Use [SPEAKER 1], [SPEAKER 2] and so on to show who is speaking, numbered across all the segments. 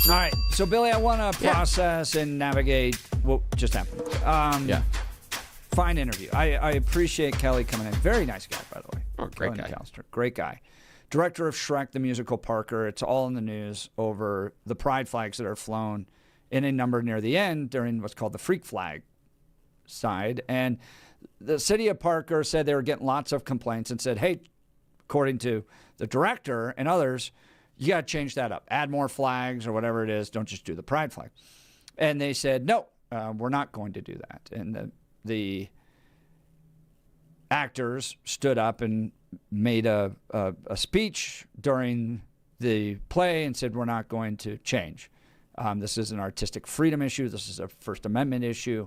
[SPEAKER 1] All right. So, Billy, I want to process and navigate what just happened. Fine interview. I appreciate Kelly coming in. Very nice guy, by the way.
[SPEAKER 2] Oh, great guy.
[SPEAKER 1] McAllister. Great guy. Director of Shrek, the musical Parker. It's all in the news over the pride flags that are flown in a number near the end during what's called the freak flag side. And the city of Parker said they were getting lots of complaints and said, hey, according to the director and others, you got to change that up. Add more flags or whatever it is. Don't just do the pride flag. And they said, no, we're not going to do that. And the actors stood up and made a speech during the play and said, we're not going to change. This is an artistic freedom issue. This is a First Amendment issue.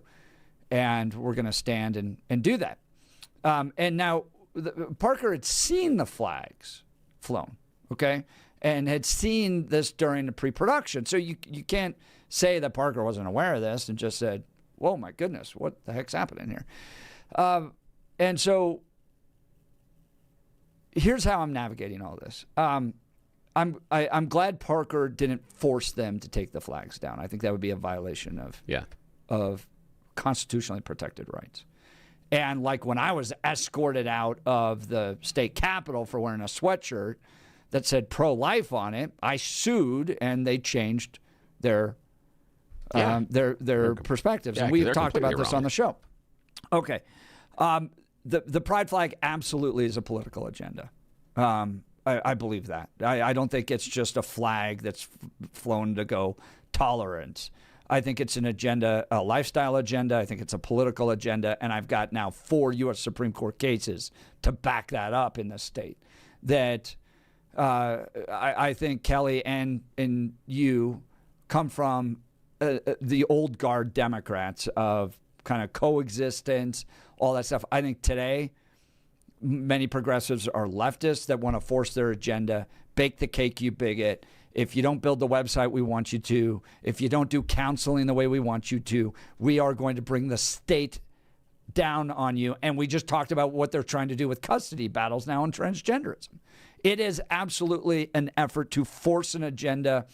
[SPEAKER 1] And we're going to stand and do that. And now Parker had seen the flags flown, okay, and had seen this during the pre-production. So you can't say that Parker wasn't aware of this and just said, whoa, my goodness, what the heck's happening here? And so here's how I'm navigating all this. I'm glad Parker didn't force them to take the flags down. I think that would be a violation of constitutionally protected rights. And like when I was escorted out of the state capitol for wearing a sweatshirt that said pro-life on it, I sued and they changed their perspectives.
[SPEAKER 2] Yeah,
[SPEAKER 1] and we've talked
[SPEAKER 2] completely
[SPEAKER 1] about this
[SPEAKER 2] wrong.
[SPEAKER 1] on the show. Okay. The pride flag absolutely is a political agenda. I believe that. I don't think it's just a flag that's flown to go tolerance. I think it's an agenda, a lifestyle agenda. I think it's a political agenda. And I've got now 4 U.S. Supreme Court cases to back that up in this state. That I think Kelly and you come from the old guard Democrats of kind of coexistence, all that stuff. I think today many progressives are leftists that want to force their agenda, bake the cake, you bigot. If you don't build the website we want you to, if you don't do counseling the way we want you to, we are going to bring the state down on you. And we just talked about what they're trying to do with custody battles now on transgenderism. It is absolutely an effort to force an agenda.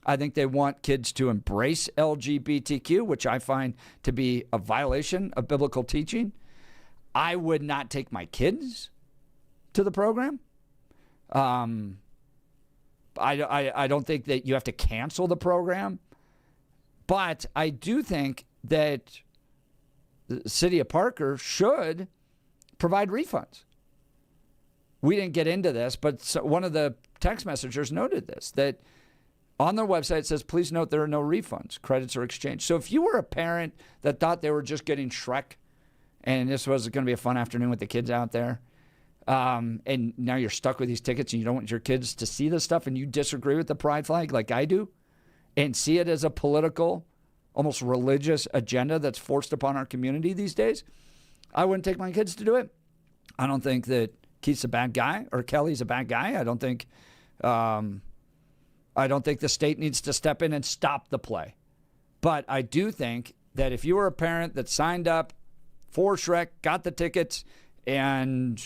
[SPEAKER 1] I think they want kids to embrace LGBTQ, which I find to be a violation of biblical teaching. I would not take my kids to the program. I don't think that you have to cancel the program, but I do think that the city of Parker should provide refunds. We didn't get into this, but one of the text messengers noted this, that on their website it says, please note there are no refunds, credits, or exchange. So if you were a parent that thought they were just getting Shrek and this was going to be a fun afternoon with the kids out there, and now you're stuck with these tickets and you don't want your kids to see this stuff and you disagree with the pride flag like I do and see it as a political, almost religious agenda that's forced upon our community these days, I wouldn't take my kids to do it. I don't think that Keith's a bad guy or Kelly's a bad guy. I don't think the state needs to step in and stop the play. But I do think that if you were a parent that signed up for Shrek, got the tickets, and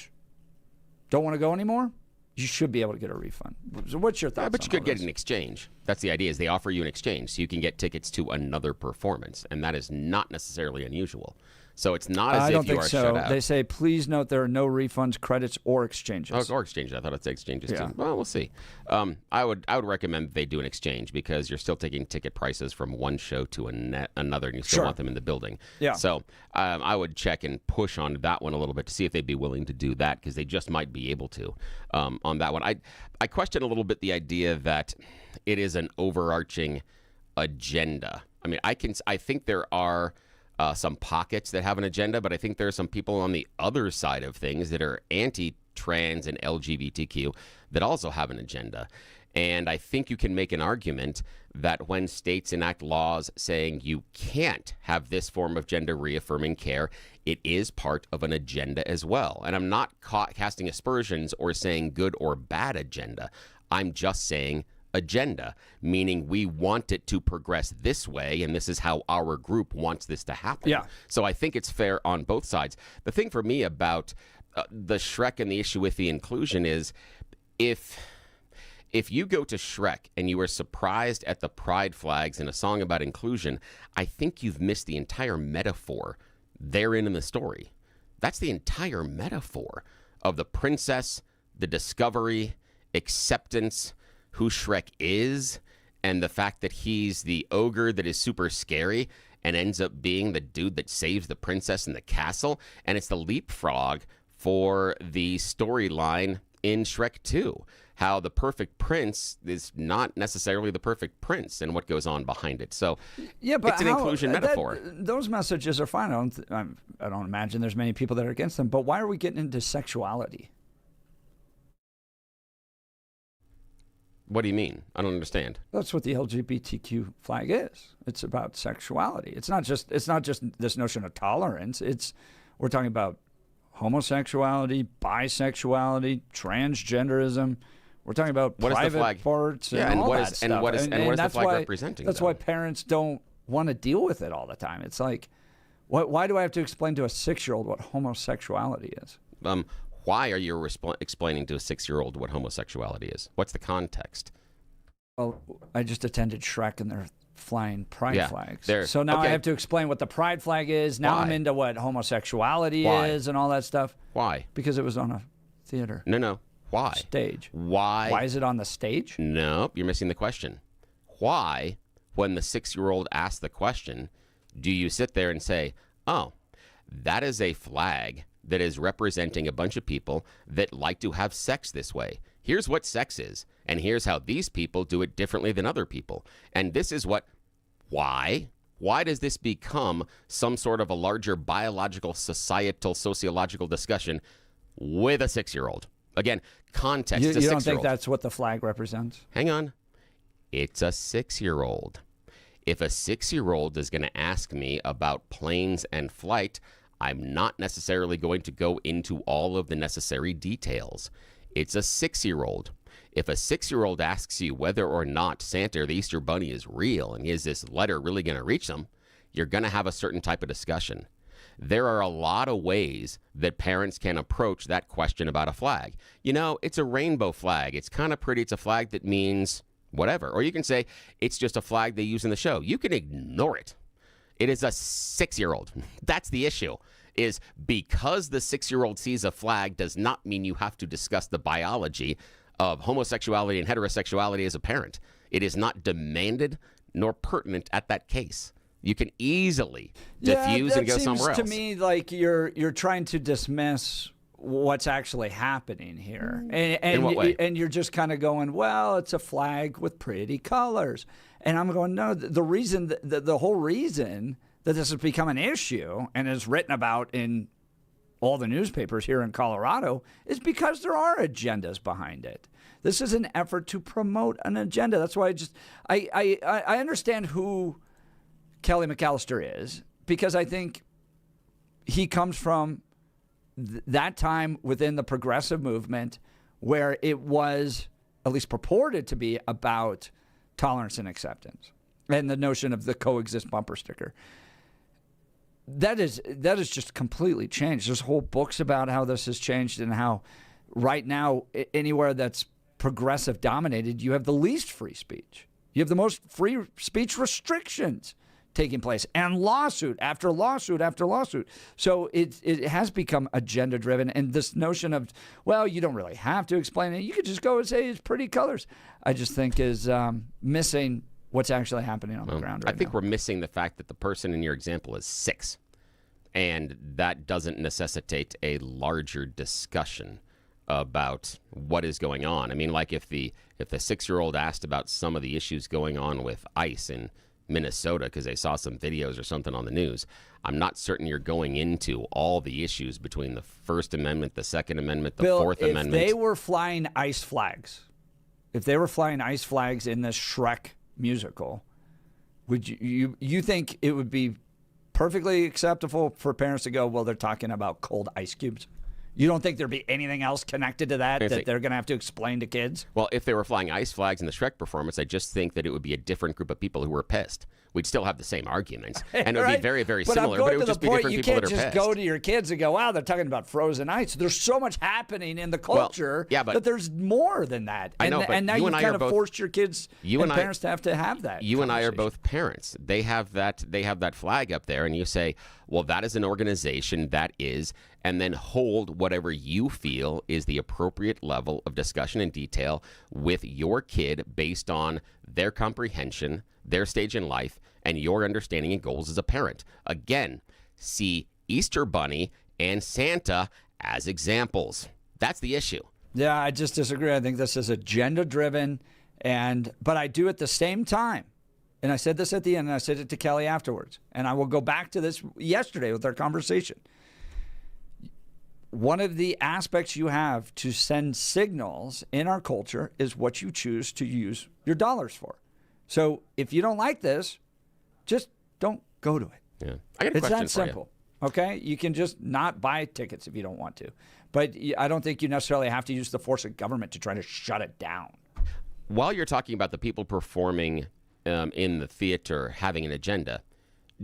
[SPEAKER 1] don't want to go anymore, you should be able to get a refund. So what's your thoughts?
[SPEAKER 2] Yeah, but you could get an exchange. That's the idea, is they offer you an exchange, so you can get tickets to another performance, and that is not necessarily unusual. So it's not as if you are shut out.
[SPEAKER 1] They say, please note there are no refunds, credits, or exchanges.
[SPEAKER 2] Oh, or exchanges. I thought it said exchanges
[SPEAKER 1] Yeah.
[SPEAKER 2] too. Well, we'll see. I would recommend they do an exchange because you're still taking ticket prices from one show to another, and you still want them in the building.
[SPEAKER 1] Yeah.
[SPEAKER 2] So I would check and push on that one a little bit to see if they'd be willing to do that, because they just might be able to on that one. I question a little bit the idea that it is an overarching agenda. I mean, I think there are some pockets that have an agenda, but I think there are some people on the other side of things that are anti-trans and LGBTQ that also have an agenda. And I think you can make an argument that when states enact laws saying you can't have this form of gender reaffirming care, it is part of an agenda as well. And I'm not casting aspersions or saying good or bad agenda. I'm just saying agenda, meaning we want it to progress this way, and this is how our group wants this to happen.
[SPEAKER 1] Yeah.
[SPEAKER 2] So I think it's fair on both sides. The thing for me about the Shrek and the issue with the inclusion is if If you go to Shrek and you are surprised at the pride flags in a song about inclusion, I think you've missed the entire metaphor therein in the story. That's the entire metaphor of the princess, the discovery, acceptance, who Shrek is, and the fact that he's the ogre that is super scary and ends up being the dude that saves the princess in the castle. And it's the leapfrog for the storyline in Shrek 2. How the perfect prince is not necessarily the perfect prince and what goes on behind it. So
[SPEAKER 1] yeah, but
[SPEAKER 2] it's an inclusion metaphor.
[SPEAKER 1] Those messages are fine. I don't imagine there's many people that are against them. But why are we getting into sexuality?
[SPEAKER 2] What do you mean? I don't understand.
[SPEAKER 1] That's what the LGBTQ flag is. It's about sexuality. It's not just this notion of tolerance. We're talking about homosexuality, bisexuality, transgenderism. We're talking about
[SPEAKER 2] what
[SPEAKER 1] private parts and all that stuff.
[SPEAKER 2] And what is the flag representing?
[SPEAKER 1] That's why parents don't want to deal with it all the time. It's like, why do I have to explain to a 6-year-old what homosexuality is?
[SPEAKER 2] Why are you explaining to a 6-year-old what homosexuality is? What's the context?
[SPEAKER 1] Well, I just attended Shrek and they're flying pride flags. So now
[SPEAKER 2] okay.
[SPEAKER 1] I have to explain what the pride flag is. Now I'm into what homosexuality is and all that stuff.
[SPEAKER 2] Why?
[SPEAKER 1] Because it was on a theater.
[SPEAKER 2] No. Why?
[SPEAKER 1] Stage.
[SPEAKER 2] Why?
[SPEAKER 1] Why is it on the stage?
[SPEAKER 2] Nope, you're missing the question. Why, when the 6-year-old asks the question, do you sit there and say, oh, that is a flag that is representing a bunch of people that like to have sex this way. Here's what sex is, and here's how these people do it differently than other people. And this is what, why? Why does this become some sort of a larger biological, societal, sociological discussion with a 6-year-old? Again, context,
[SPEAKER 1] you
[SPEAKER 2] a 6-year-old.
[SPEAKER 1] don't think that's what the flag represents?
[SPEAKER 2] Hang on. It's a 6-year-old. If a 6-year-old is going to ask me about planes and flight, I'm not necessarily going to go into all of the necessary details. It's a 6-year-old. If a 6-year-old asks you whether or not Santa or the Easter Bunny is real and is this letter really going to reach them, you're going to have a certain type of discussion. There are a lot of ways that parents can approach that question about a flag. You know, it's a rainbow flag. It's kind of pretty. It's a flag that means whatever. Or you can say it's just a flag they use in the show. You can ignore it. It is a 6-year-old. That's the issue. Is because the 6-year-old sees a flag does not mean you have to discuss the biology of homosexuality and heterosexuality as a parent. It is not demanded nor pertinent at that case. You can easily diffuse and go somewhere else.
[SPEAKER 1] To me, like you're trying to dismiss what's actually happening here, and
[SPEAKER 2] in what way?
[SPEAKER 1] And you're just kind of going, well, it's a flag with pretty colors, and I'm going, no. The reason, the whole reason that this has become an issue and is written about in all the newspapers here in Colorado is because there are agendas behind it. This is an effort to promote an agenda. That's why I understand who Kelly McAllister is, because I think he comes from that time within the progressive movement where it was at least purported to be about tolerance and acceptance and the notion of the coexist bumper sticker. That is just completely changed. There's whole books about how this has changed and how right now anywhere that's progressive dominated, you have the least free speech. You have the most free speech restrictions taking place, and lawsuit after lawsuit after lawsuit. So it has become agenda driven, and this notion of, well, you don't really have to explain it. You could just go and say it's pretty colors. I just think is missing what's actually happening on the ground right now.
[SPEAKER 2] I think we're missing the fact that the person in your example is 6, and that doesn't necessitate a larger discussion about what is going on. I mean, like if the 6-year-old asked about some of the issues going on with ICE in Minnesota because they saw some videos or something on the news, I'm not certain you're going into all the issues between the First Amendment, the Second Amendment, the Fourth Amendment.
[SPEAKER 1] If they were flying ICE flags, in this Shrek musical, would you think it would be perfectly acceptable for parents to go, well, they're talking about cold ice cubes? You don't think there'd be anything else connected to that they're going to have to explain to kids?
[SPEAKER 2] Well, if they were flying ice flags in the Shrek performance, I just think that it would be a different group of people who were pissed. We'd still have the same arguments, and it would be very, very similar, but it would just be different people that are pissed.
[SPEAKER 1] You can't just go to your kids and go, wow, they're talking about frozen ice. There's so much happening in the culture that there's more than that.
[SPEAKER 2] I know,
[SPEAKER 1] and now you've kind of forced your kids and parents to have that.
[SPEAKER 2] You and I are both parents. They have that flag up there, and you say, well, that is an organization that is, and then hold whatever you feel is the appropriate level of discussion and detail with your kid based on their comprehension, their stage in life, and your understanding and goals as a parent. Again, see Easter Bunny and Santa as examples. That's the issue.
[SPEAKER 1] Yeah, I just disagree. I think this is agenda-driven, but I do at the same time, and I said this at the end, and I said it to Kelly afterwards, and I will go back to this yesterday with our conversation. One of the aspects you have to send signals in our culture is what you choose to use your dollars for. So if you don't like this, just don't go to it.
[SPEAKER 2] Yeah, I got a question for you.
[SPEAKER 1] It's that simple. Okay, you can just not buy tickets if you don't want to, but I don't think you necessarily have to use the force of government to try to shut it down.
[SPEAKER 2] While you're talking about the people performing in the theater having an agenda,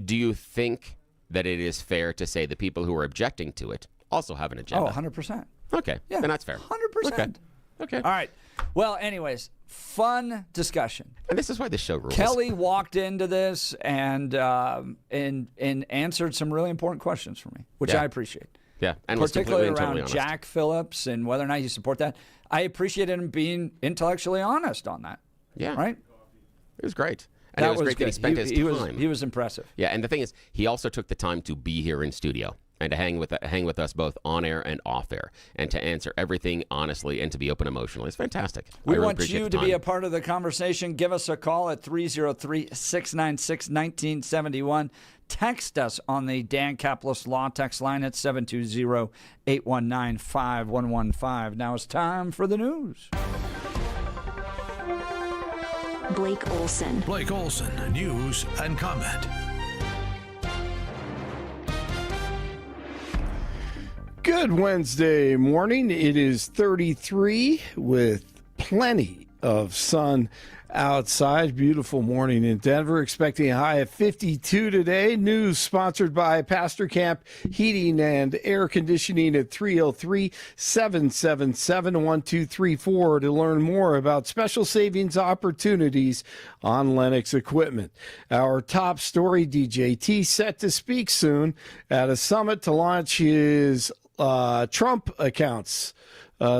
[SPEAKER 2] do you think that it is fair to say the people who are objecting to it also have an agenda?
[SPEAKER 1] Oh, 100%.
[SPEAKER 2] Okay,
[SPEAKER 1] yeah,
[SPEAKER 2] then that's fair.
[SPEAKER 1] 100%.
[SPEAKER 2] Okay. All
[SPEAKER 1] right. Well, anyways, fun discussion.
[SPEAKER 2] And this is why this show rules.
[SPEAKER 1] Kelly walked into this and answered some really important questions for me, which I appreciate.
[SPEAKER 2] Yeah, and
[SPEAKER 1] particularly
[SPEAKER 2] was
[SPEAKER 1] around
[SPEAKER 2] totally
[SPEAKER 1] Jack Phillips and whether or not you support that. I appreciated him being intellectually honest on that.
[SPEAKER 2] Yeah.
[SPEAKER 1] Right?
[SPEAKER 2] It was great. And it was great that he spent his time.
[SPEAKER 1] He was impressive.
[SPEAKER 2] Yeah, and the thing is, he also took the time to be here in studio and to hang with us both on air and off air, and to answer everything honestly and to be open emotionally. It's fantastic.
[SPEAKER 1] We want you to be a part of the conversation. Give us a call at 303-696-1971. Text us on the Dan Caplis Law text line at 720-819-5115. Now it's time for the news.
[SPEAKER 3] Blake Olson.
[SPEAKER 4] Blake Olson, news and comment.
[SPEAKER 5] Good Wednesday morning. It is 33 with plenty of sun outside. Beautiful morning in Denver. Expecting a high of 52 today. News sponsored by Pastor Camp Heating and Air Conditioning at 303-777-1234 to learn more about special savings opportunities on Lennox equipment. Our top story, DJT, set to speak soon at a summit to launch his Trump accounts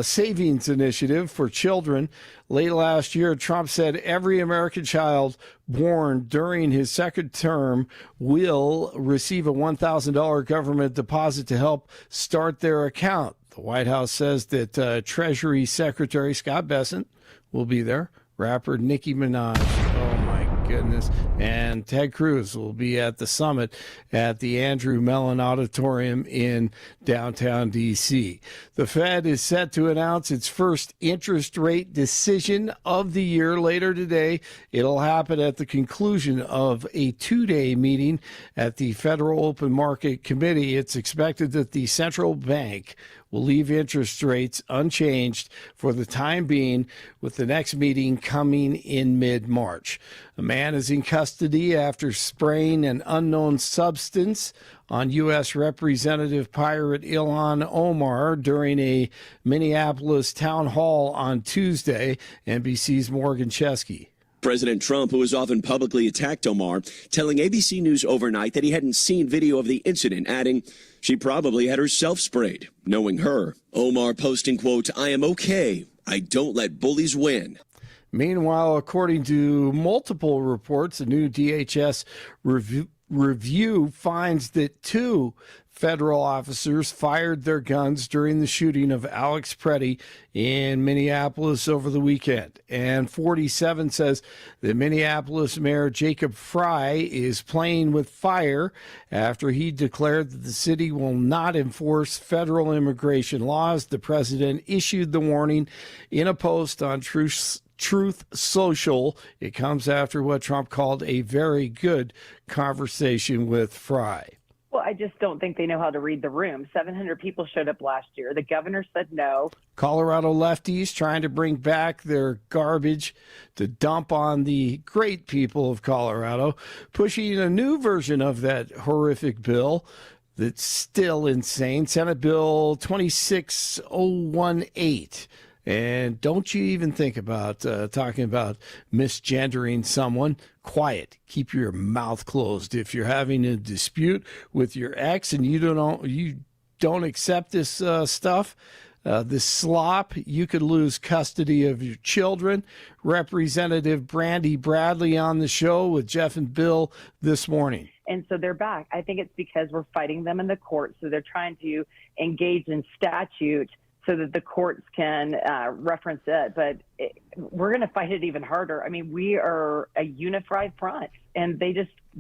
[SPEAKER 5] savings initiative for children. Late last year, Trump said every American child born during his second term will receive a $1,000 government deposit to help start their account. The White House says that Treasury Secretary Scott Bessent will be there. Rapper Nicki Minaj. Oh, my goodness. And Ted Cruz will be at the summit at the Andrew Mellon Auditorium in downtown D.C. The Fed is set to announce its first interest rate decision of the year later today. It'll happen at the conclusion of a two-day meeting at the Federal Open Market Committee. It's expected that the central bank will leave interest rates unchanged for the time being, with the next meeting coming in mid-March. A man is in custody after spraying an unknown substance on U.S. Representative Pirate Ilhan Omar during a Minneapolis town hall on Tuesday. NBC's Morgan Chesky.
[SPEAKER 6] President Trump, who has often publicly attacked Omar, telling ABC News overnight that he hadn't seen video of the incident, adding, she probably had herself sprayed, knowing her. Omar posting, quote, I am okay. I don't let bullies win.
[SPEAKER 5] Meanwhile, according to multiple reports, a new DHS review finds that two federal officers fired their guns during the shooting of Alex Preddy in Minneapolis over the weekend. And 47 says that Minneapolis Mayor Jacob Fry is playing with fire after he declared that the city will not enforce federal immigration laws. The president issued the warning in a post on Truth Social. It comes after what Trump called a very good conversation with Fry.
[SPEAKER 7] Well, I just don't think they know how to read the room. 700 people showed up last year. The governor said no.
[SPEAKER 5] Colorado lefties trying to bring back their garbage to dump on the great people of Colorado, pushing a new version of that horrific bill that's still insane. Senate Bill 26018. And don't you even think about talking about misgendering someone. Quiet. Keep your mouth closed. If you're having a dispute with your ex and you don't accept this stuff, this slop, you could lose custody of your children. Representative Brandy Bradley on the show with Jeff and Bill this morning.
[SPEAKER 7] And so they're back. I think it's because we're fighting them in the court. So they're trying to engage in statute so that the courts can reference it. But we're going to fight it even harder. I mean, we are a unified front, and they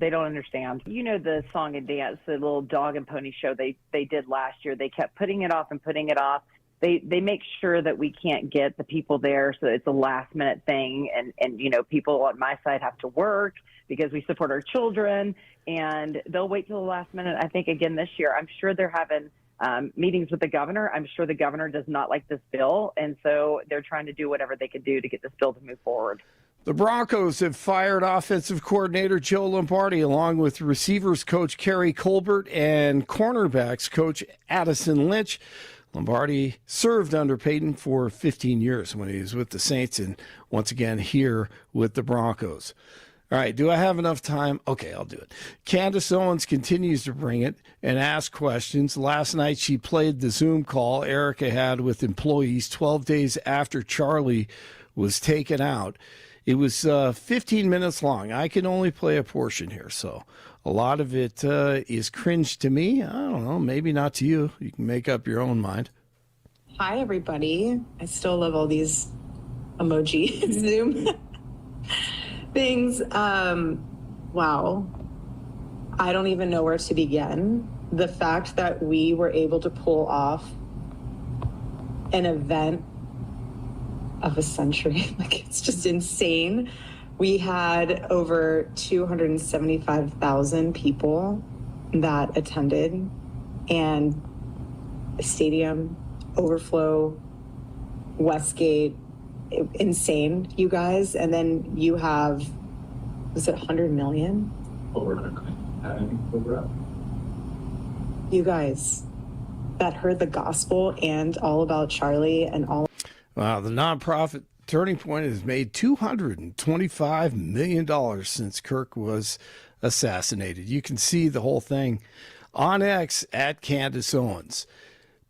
[SPEAKER 7] don't understand. You know the song and dance, the little dog and pony show they did last year. They kept putting it off and putting it off. They make sure that we can't get the people there, so it's a last minute thing. And you know, people on my side have to work because we support our children, and they'll wait till the last minute. I think again this year, I'm sure they're having meetings with the governor. I'm sure the governor does not like this bill, and so they're trying to do whatever they can do to get this bill to move forward.
[SPEAKER 5] The Broncos have fired offensive coordinator Joe Lombardi, along with receivers coach Kerry Colbert and cornerbacks coach Addison Lynch. Lombardi served under Peyton for 15 years when he was with the Saints, and once again here with the Broncos. All right, do I have enough time? Okay, I'll do it. Candace Owens continues to bring it and ask questions. Last night she played the Zoom call Erica had with employees 12 days after Charlie was taken out. It was 15 minutes long. I can only play a portion here, so a lot of it is cringe to me. I don't know, maybe not to you. You can make up your own mind.
[SPEAKER 8] Hi, everybody. I still love all these emoji Zoom things. Wow. I don't even know where to begin. The fact that we were able to pull off an event of a century, like, it's just insane. We had over 275,000 people that attended, and the stadium, overflow, Westgate, insane, you guys. And then you have, was it 100 million? Over you guys that heard the gospel and all about Charlie and all.
[SPEAKER 5] Wow, the nonprofit Turning Point has made $225 million since Kirk was assassinated. You can see the whole thing on X at Candace Owens.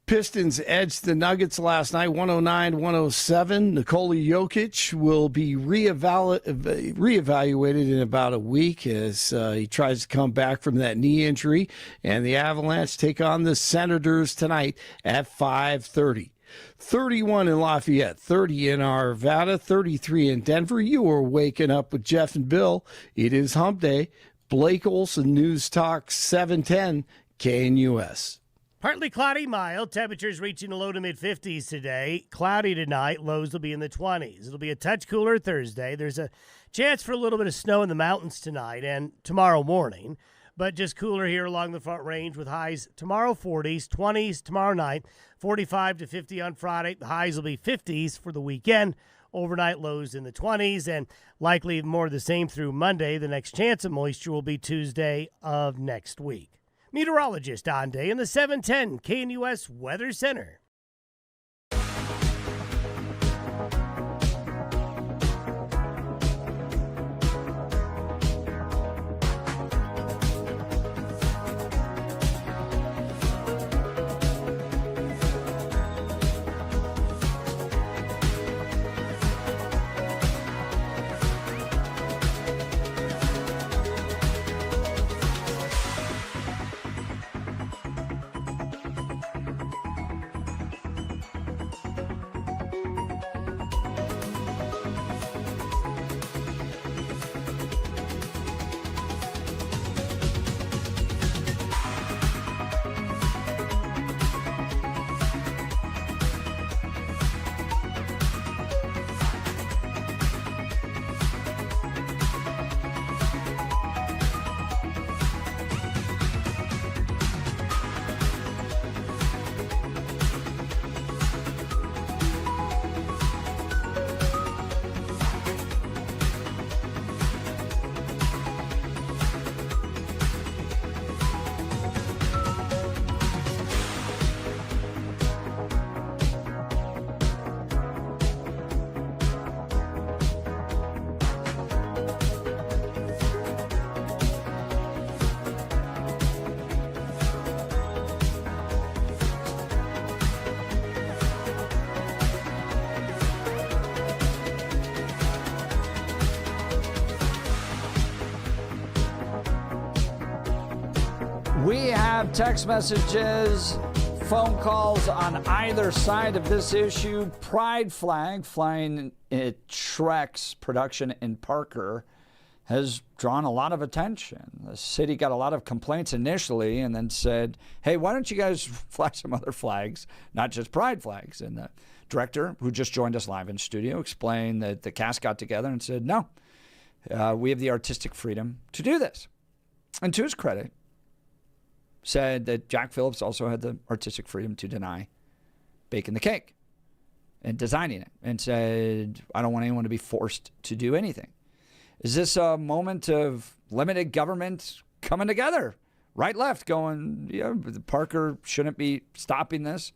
[SPEAKER 5] Pistons edged the Nuggets last night, 109-107. Nikola Jokic will be reevaluated in about a week as he tries to come back from that knee injury. And the Avalanche take on the Senators tonight at 5:30. 31 in Lafayette, 30 in Arvada, 33 in Denver. You are waking up with Jeff and Bill. It is Hump Day. Blake Olson, News Talk 710 KNUS.
[SPEAKER 9] Partly cloudy, mild. Temperatures reaching the low to mid-50s today. Cloudy tonight. Lows will be in the 20s. It'll be a touch cooler Thursday. There's a chance for a little bit of snow in the mountains tonight and tomorrow morning, but just cooler here along the Front Range with highs tomorrow 40s, 20s tomorrow night, 45 to 50 on Friday. The highs will be 50s for the weekend. Overnight lows in the 20s, and likely more of the same through Monday. The next chance of moisture will be Tuesday of next week. Meteorologist on day in the 710 KNUS Weather Center.
[SPEAKER 1] We have text messages, phone calls on either side of this issue. Pride flag flying at Shrek's production in Parker has drawn a lot of attention. The city got a lot of complaints initially and then said, hey, why don't you guys fly some other flags, not just pride flags? And the director, who just joined us live in studio, explained that the cast got together and said, no, we have the artistic freedom to do this. And to his credit, said that Jack Phillips also had the artistic freedom to deny baking the cake and designing it, and said, I don't want anyone to be forced to do anything. Is this a moment of limited government coming together? Right, left, going, yeah, Parker shouldn't be stopping this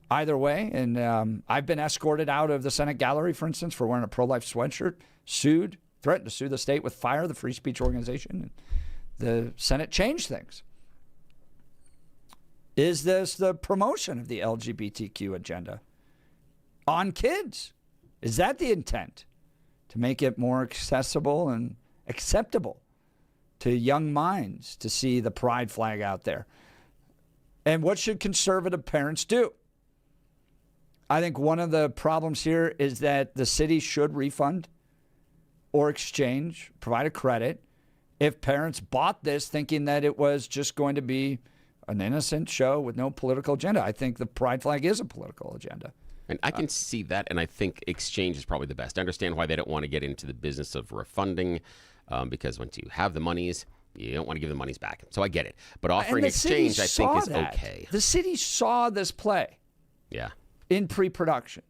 [SPEAKER 1] either way. And I've been escorted out of the Senate gallery, for instance, for wearing a pro-life sweatshirt, threatened to sue the state with fire, the free speech organization. And the Senate changed things. Is this the promotion of the LGBTQ agenda on kids? Is that the intent? To make it more accessible and acceptable to young minds to see the pride flag out there? And what should conservative parents do? I think one of the problems here is that the city should refund or exchange, provide a credit, if parents bought this thinking that it was just going to be an innocent show with no political agenda. I think the pride flag is a political agenda.
[SPEAKER 2] And I can see that, and I think exchange is probably the best. I understand why they don't want to get into the business of refunding, because once you have the monies, you don't want to give the monies back. So I get it. But offering exchange, I think, is okay.
[SPEAKER 1] The city saw this play.
[SPEAKER 2] Yeah.
[SPEAKER 1] In pre-production.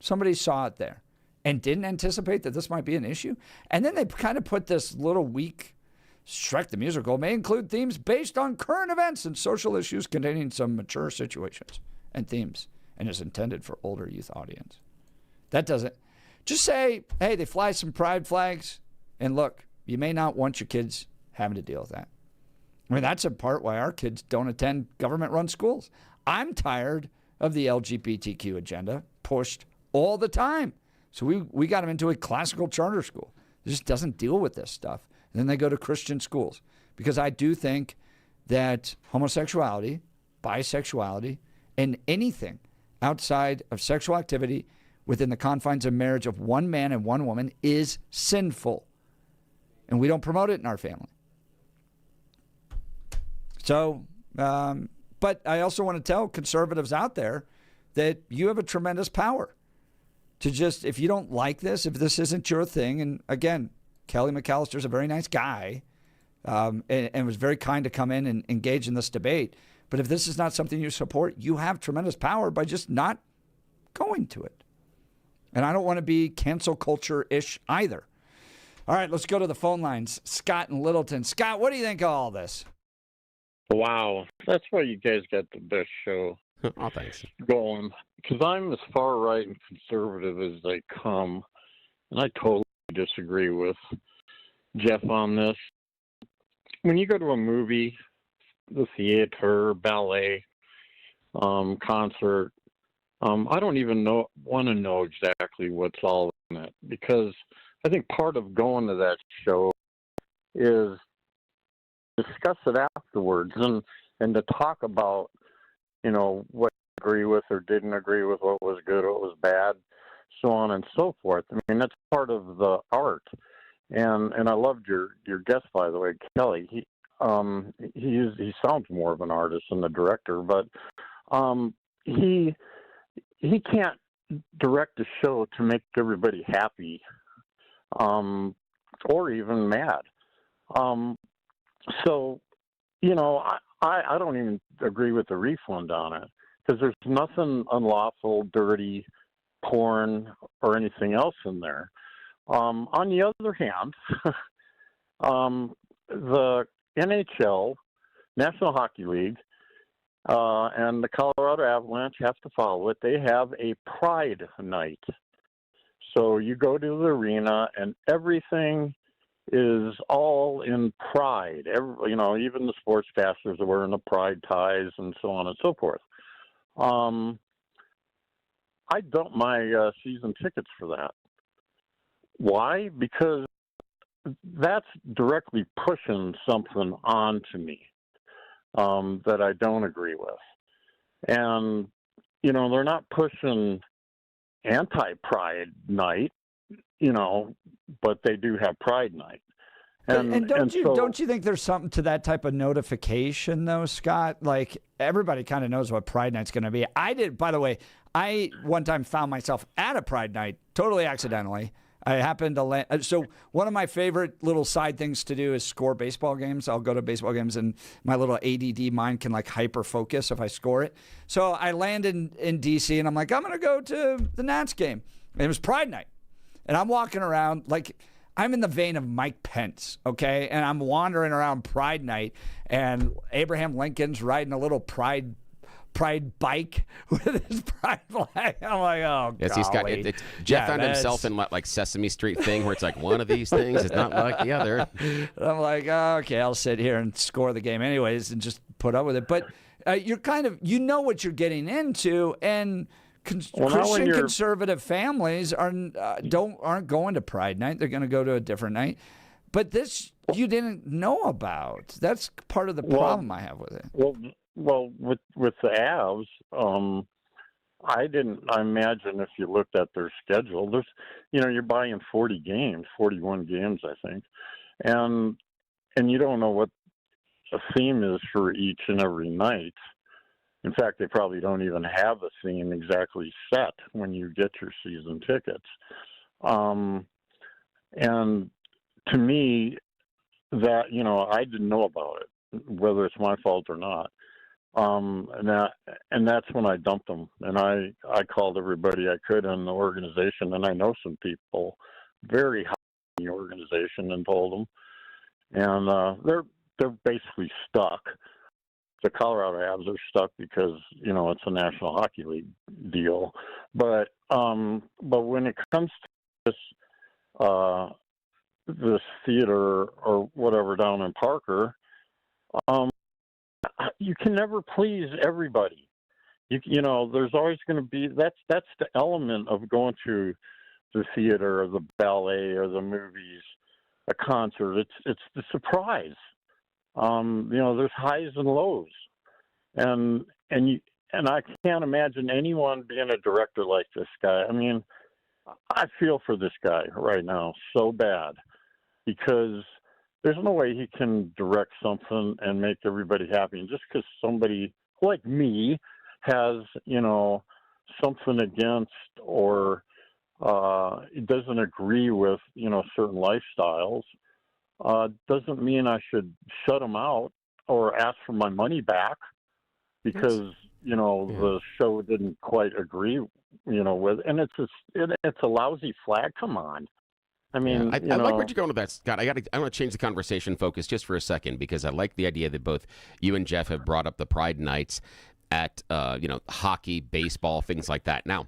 [SPEAKER 1] Somebody saw it there and didn't anticipate that this might be an issue. And then they kind of put this little weak Shrek the Musical may include themes based on current events and social issues containing some mature situations and themes, and is intended for older youth audience. That doesn't... Just say, hey, they fly some pride flags, and look, you may not want your kids having to deal with that. I mean, that's in part why our kids don't attend government-run schools. I'm tired of the LGBTQ agenda pushed all the time. So we got them into a classical charter school. It just doesn't deal with this stuff. And then they go to Christian schools. Because I do think that homosexuality, bisexuality, and anything outside of sexual activity within the confines of marriage of one man and one woman is sinful. And we don't promote it in our family. So, but I also want to tell conservatives out there that you have a tremendous power to just, if you don't like this, if this isn't your thing, and again, Kelly McAllister's a very nice guy and was very kind to come in and engage in this debate. But if this is not something you support, you have tremendous power by just not going to it. And I don't want to be cancel culture-ish either. All right, let's go to the phone lines. Scott in Littleton. Scott, what do you think of all this?
[SPEAKER 10] Wow, that's why you guys got the best show
[SPEAKER 2] Oh, thanks.
[SPEAKER 10] going. Because I'm as far right and conservative as they come, and I totally disagree with Jeff on this. When you go to a movie, the theater, ballet, concert, I don't even want to know exactly what's all in it, because I think part of going to that show is discuss it afterwards and to talk about, you know, what you agree with or didn't agree with, what was good, what was bad, so on and so forth. I mean, that's part of the art. And I loved your guest, by the way, Kelly. He sounds more of an artist than the director, but he can't direct a show to make everybody happy or even mad. So, you know, I don't even agree with the refund on it, because there's nothing unlawful, dirty, porn, or anything else in there. On the other hand, the NHL, National Hockey League, and the Colorado Avalanche have to follow it. They have a Pride Night. So you go to the arena and everything is all in pride. You know, even the sportscasters are wearing the pride ties and so on and so forth. I dump my season tickets for that. Why? Because that's directly pushing something onto me. that I don't agree with. And, you know, they're not pushing anti-Pride Night, you know, but they do have Pride Night.
[SPEAKER 1] And don't
[SPEAKER 10] so,
[SPEAKER 1] you think there's something to that type of notification though, Scott? Like everybody kind of knows what Pride Night's going to be. I did, by the way. I one time found myself at a Pride Night totally accidentally. I happened to land. So one of my favorite little side things to do is score baseball games. I'll go to baseball games and my little ADD mind can like hyper focus if I score it. So I land in D.C. and I'm like, I'm going to go to the Nats game. And it was Pride Night. And I'm walking around like I'm in the vein of Mike Pence, okay? And I'm wandering around Pride Night and Abraham Lincoln's riding a little Pride bike with his Pride flag. I'm like, oh,
[SPEAKER 2] yes, he's got it. Jeff found himself in like Sesame Street thing where it's like one of these things is not like the other.
[SPEAKER 1] I'm like, oh, okay, I'll sit here and score the game anyways and just put up with it. But you're kind of, you know what you're getting into, and Christian conservative families aren't going to Pride Night. They're going to go to a different night. But this you didn't know about. That's part of the problem I have with it.
[SPEAKER 10] Well, with the Avs, I imagine if you looked at their schedule, there's, you know, you're buying 41 games, I think, and you don't know what a theme is for each and every night. In fact, they probably don't even have a theme exactly set when you get your season tickets. And to me, that, you know, I didn't know about it, whether it's my fault or not. And that's when I dumped them, and I called everybody I could in the organization, and I know some people very high in the organization, and told them, and they're basically stuck. The Colorado Avs are stuck because, you know, it's a National Hockey League deal, but when it comes to this theater or whatever down in Parker, you can never please everybody. You know, there's always going to be that's the element of going to the theater or the ballet or the movies, a concert. It's the surprise. You know, there's highs and lows, and I can't imagine anyone being a director like this guy. I mean, I feel for this guy right now so bad, because there's no way he can direct something and make everybody happy. And just because somebody like me has, you know, something against or doesn't agree with, you know, certain lifestyles, doesn't mean I should shut him out or ask for my money back because, you know, the show didn't quite agree, you know, with, and it's a lousy flag. Come on. I mean,
[SPEAKER 2] I like where you're going with that, Scott. I want to change the conversation focus just for a second, because I like the idea that both you and Jeff have brought up the Pride Nights at, you know, hockey, baseball, things like that. Now,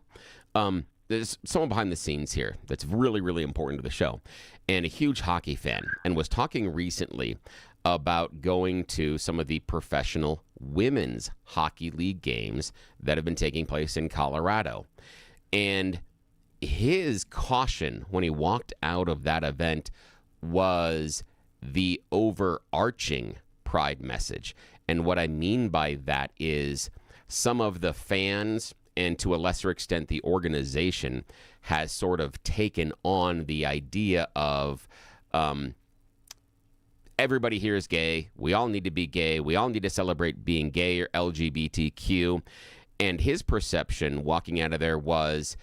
[SPEAKER 2] there's someone behind the scenes here that's really, really important to the show, and a huge hockey fan, and was talking recently about going to some of the professional women's hockey league games that have been taking place in Colorado. And his caution when he walked out of that event was the overarching Pride message. And what I mean by that is some of the fans, and to a lesser extent the organization, has sort of taken on the idea of everybody here is gay. We all need to be gay. We all need to celebrate being gay or LGBTQ. And his perception walking out of there was,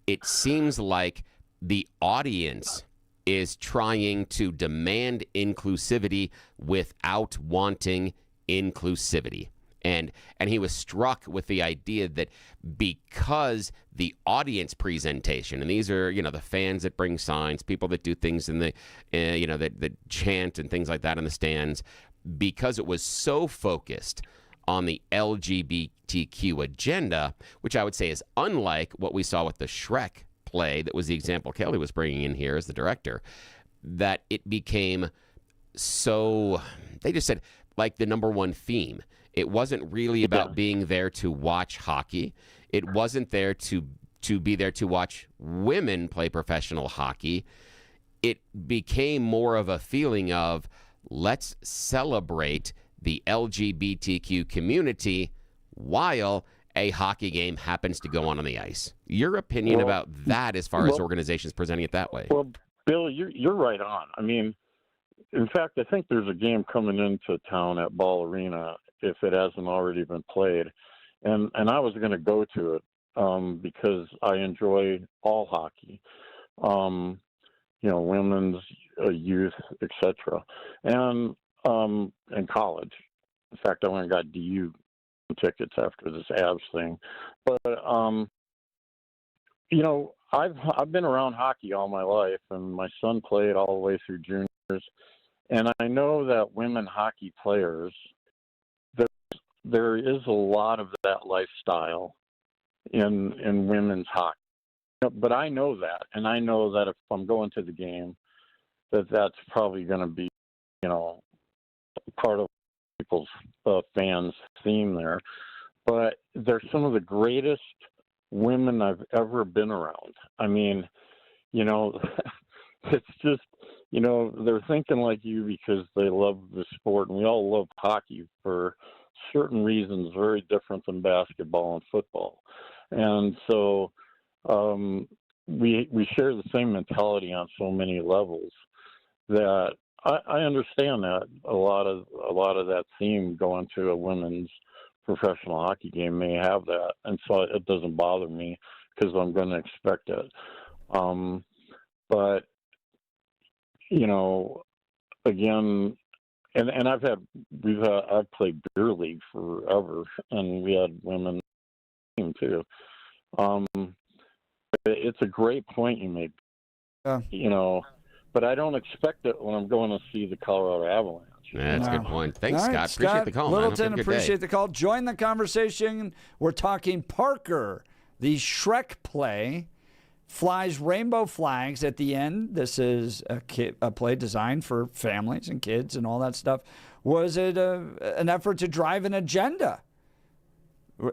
[SPEAKER 2] it seems like the audience is trying to demand inclusivity without wanting inclusivity. And he was struck with the idea that because the audience presentation, and these are, you know, the fans that bring signs, people that do things in the, you know, that chant and things like that in the stands, because it was so focused on the LGBTQ agenda, which I would say is unlike what we saw with the Shrek play, that was the example Kelly was bringing in here as the director, that it became so, they just said, like the number one theme. It wasn't really about being there to watch hockey. It wasn't there to be there to watch women play professional hockey. It became more of a feeling of, let's celebrate the LGBTQ community while a hockey game happens to go on the ice. Your opinion about that as far as organizations presenting it that way?
[SPEAKER 10] Well, Bill, you're right on. I mean, in fact, I think there's a game coming into town at Ball Arena if it hasn't already been played. And I was going to go to it because I enjoy all hockey, women's, youth, etc., and college. In fact, I went and got DU tickets after this Avs thing. But I've been around hockey all my life, and my son played all the way through juniors, and I know that women hockey players, there is a lot of that lifestyle in women's hockey. But I know that, and I know that if I'm going to the game, that's probably going to be, part of people's fans' theme there. But they're some of the greatest women I've ever been around. I mean, it's just, they're thinking like you because they love the sport, and we all love hockey for certain reasons very different than basketball and football. And so we share the same mentality on so many levels that I understand that a lot of that theme going to a women's professional hockey game may have that, and so it doesn't bother me because I'm going to expect it. But again, and I've played beer league forever, and we had women team too. It's a great point you made. But I don't expect it when I'm going to see the Colorado Avalanche.
[SPEAKER 2] Yeah, that's a good point. Thanks,
[SPEAKER 1] All right,
[SPEAKER 2] Scott. Appreciate the call, man.
[SPEAKER 1] Littleton, appreciate the call. Join the conversation. We're talking Parker. The Shrek play flies rainbow flags at the end. This is a play designed for families and kids and all that stuff. Was it an effort to drive an agenda?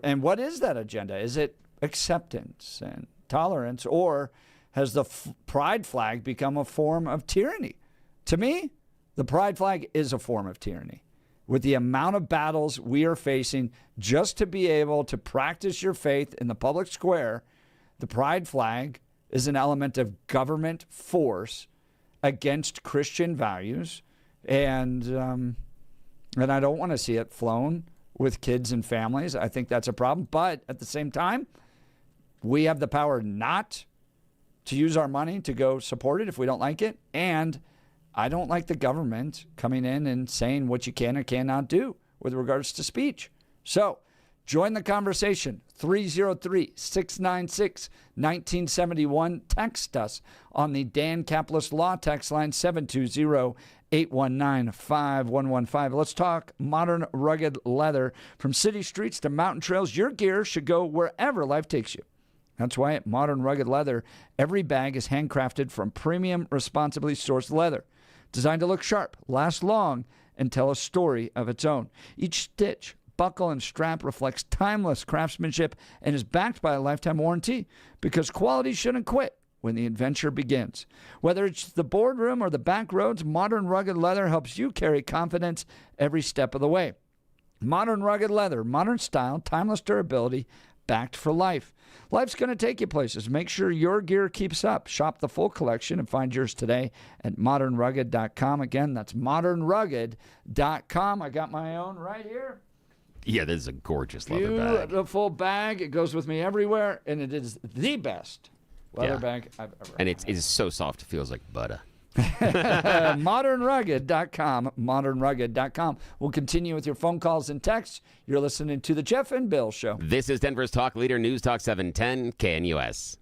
[SPEAKER 1] And what is that agenda? Is it acceptance and tolerance, or has the pride flag become a form of tyranny? To me, the pride flag is a form of tyranny. With the amount of battles we are facing just to be able to practice your faith in the public square, the pride flag is an element of government force against Christian values. And I don't want to see it flown with kids and families. I think that's a problem. But at the same time, we have the power not to use our money to go support it if we don't like it. And I don't like the government coming in and saying what you can or cannot do with regards to speech. So join the conversation. 303-696-1971. Text us on the Dan Caplis Law text line 720-819-5115. Let's talk modern rugged leather. From city streets to mountain trails, your gear should go wherever life takes you. That's why at Modern Rugged Leather, every bag is handcrafted from premium, responsibly sourced leather, designed to look sharp, last long, and tell a story of its own. Each stitch, buckle, and strap reflects timeless craftsmanship and is backed by a lifetime warranty, because quality shouldn't quit when the adventure begins. Whether it's the boardroom or the back roads, Modern Rugged Leather helps you carry confidence every step of the way. Modern Rugged Leather, modern style, timeless durability, backed for life. Life's going to take you places. Make sure your gear keeps up. Shop the full collection and find yours today at modernrugged.com. Again, that's modernrugged.com. I got my own right here.
[SPEAKER 2] Yeah, this is a gorgeous leather bag.
[SPEAKER 1] Beautiful bag. It goes with me everywhere, and it is the best leather bag I've ever had.
[SPEAKER 2] And it is so soft, it feels like butter.
[SPEAKER 1] modernrugged.com, modernrugged.com. We'll continue with your phone calls and texts. You're listening to the Jeff and Bill Show.
[SPEAKER 2] This is Denver's Talk Leader, News Talk 710 KNUS.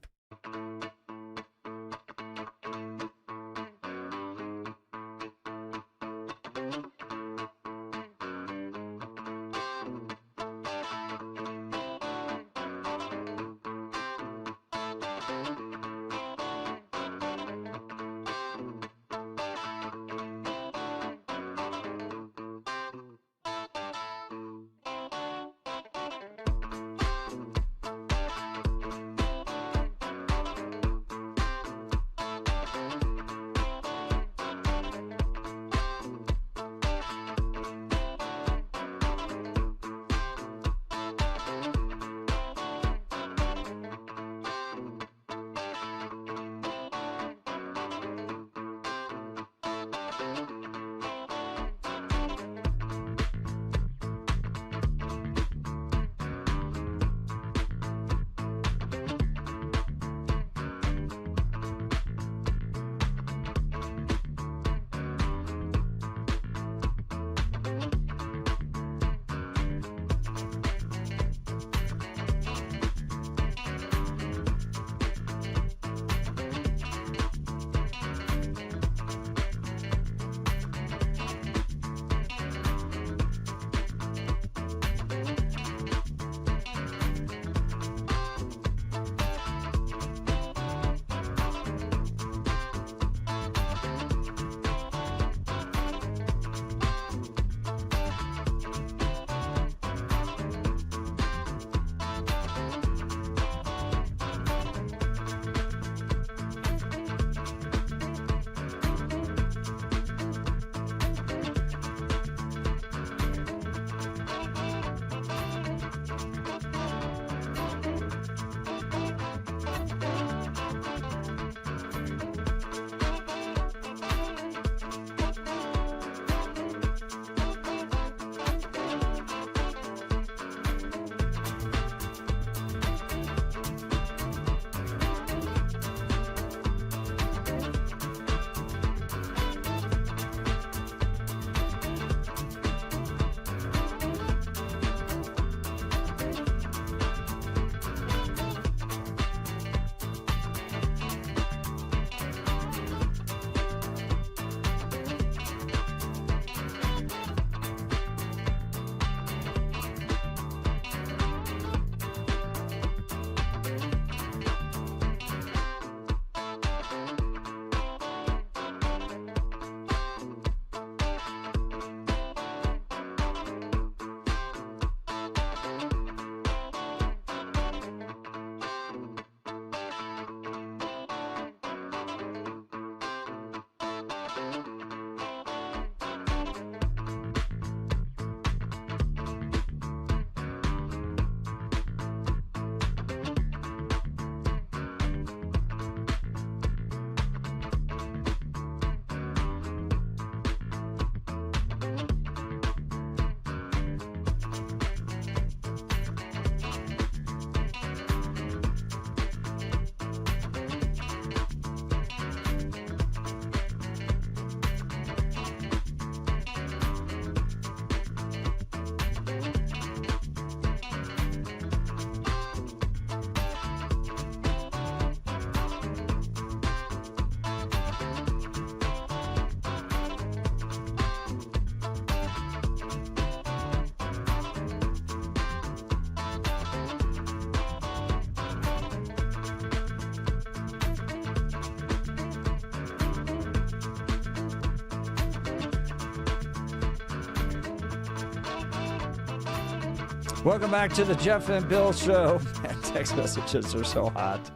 [SPEAKER 1] Welcome back to the Jeff and Bill Show. Text messages are so hot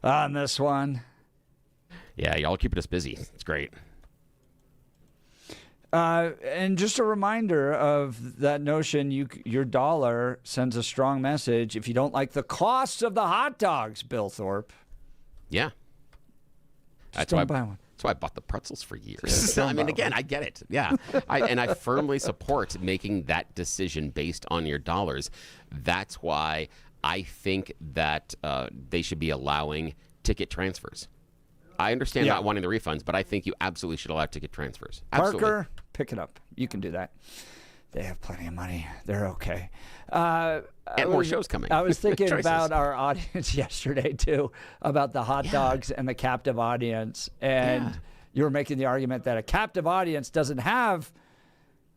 [SPEAKER 1] on this one.
[SPEAKER 2] Yeah, y'all keeping us busy. It's great.
[SPEAKER 1] And just a reminder of that notion, your dollar sends a strong message if you don't like the cost of the hot dogs, Bill Thorpe.
[SPEAKER 2] Yeah.
[SPEAKER 1] Just don't buy one.
[SPEAKER 2] That's why I bought the pretzels for years. I mean, again, I get it. Yeah. I firmly support making that decision based on your dollars. That's why I think that they should be allowing ticket transfers. I understand not wanting the refunds, but I think you absolutely should allow ticket transfers. Absolutely.
[SPEAKER 1] Parker, pick it up. You can do that. They have plenty of money. They're okay. And
[SPEAKER 2] more shows coming.
[SPEAKER 1] I was thinking about our audience yesterday, too, about the hot dogs and the captive audience. And you were making the argument that a captive audience doesn't have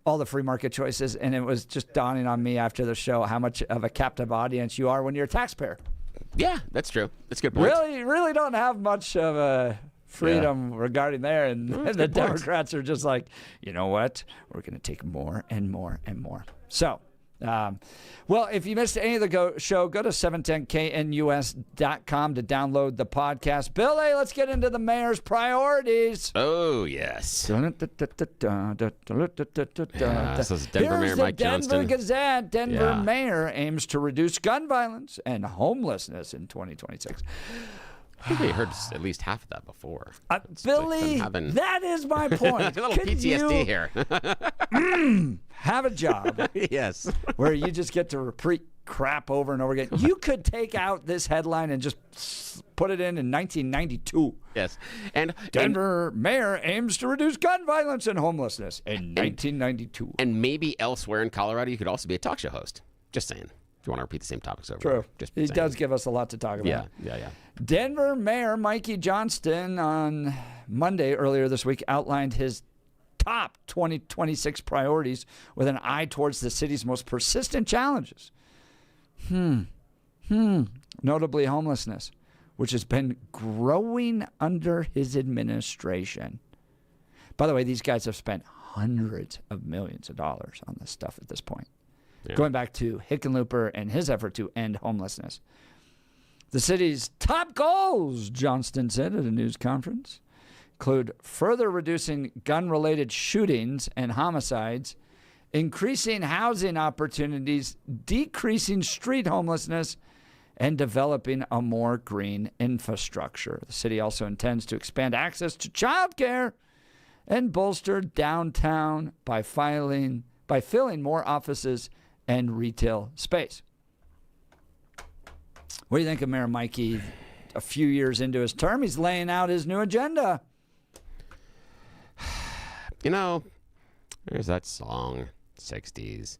[SPEAKER 1] all the free market choices. And it was just dawning on me after the show how much of a captive audience you are when you're a taxpayer.
[SPEAKER 2] Yeah, that's true. That's a good point.
[SPEAKER 1] Really don't have much of a freedom regarding there. And the Democrats are just like, you know what? We're going to take more and more and more. So, well, if you missed any of the show, go to 710knus.com to download the podcast. Billy, let's get into the mayor's priorities.
[SPEAKER 2] Oh, yes.
[SPEAKER 1] This
[SPEAKER 2] is Denver Mayor Mike Johnston.
[SPEAKER 1] Denver Gazette. Denver mayor aims to reduce gun violence and homelessness in 2026.
[SPEAKER 2] I think we heard at least half of that before.
[SPEAKER 1] Billy, that is my point.
[SPEAKER 2] A little PTSD here.
[SPEAKER 1] Have a job.
[SPEAKER 2] Yes.
[SPEAKER 1] Where you just get to repeat crap over and over again. You could take out this headline and just put it in 1992.
[SPEAKER 2] Yes. And
[SPEAKER 1] Denver mayor aims to reduce gun violence and homelessness in 1992.
[SPEAKER 2] And maybe elsewhere in Colorado, you could also be a talk show host. Just saying. If you want to repeat the same topics over.
[SPEAKER 1] True.
[SPEAKER 2] Just
[SPEAKER 1] he
[SPEAKER 2] saying.
[SPEAKER 1] does give us a lot to talk about.
[SPEAKER 2] Yeah.
[SPEAKER 1] Denver Mayor Mikey Johnston on Monday earlier this week outlined his top 2026 priorities with an eye towards the city's most persistent challenges. Notably homelessness, which has been growing under his administration. By the way, these guys have spent hundreds of millions of dollars on this stuff at this point. Yeah. Going back to Hickenlooper and his effort to end homelessness. The city's top goals, Johnston said at a news conference, include further reducing gun-related shootings and homicides, increasing housing opportunities, decreasing street homelessness, and developing a more green infrastructure. The city also intends to expand access to childcare and bolster downtown by filling more offices and retail space. What do you think of Mayor Mikey? A few years into his term, he's laying out his new agenda.
[SPEAKER 2] You know, there's that song, 60s.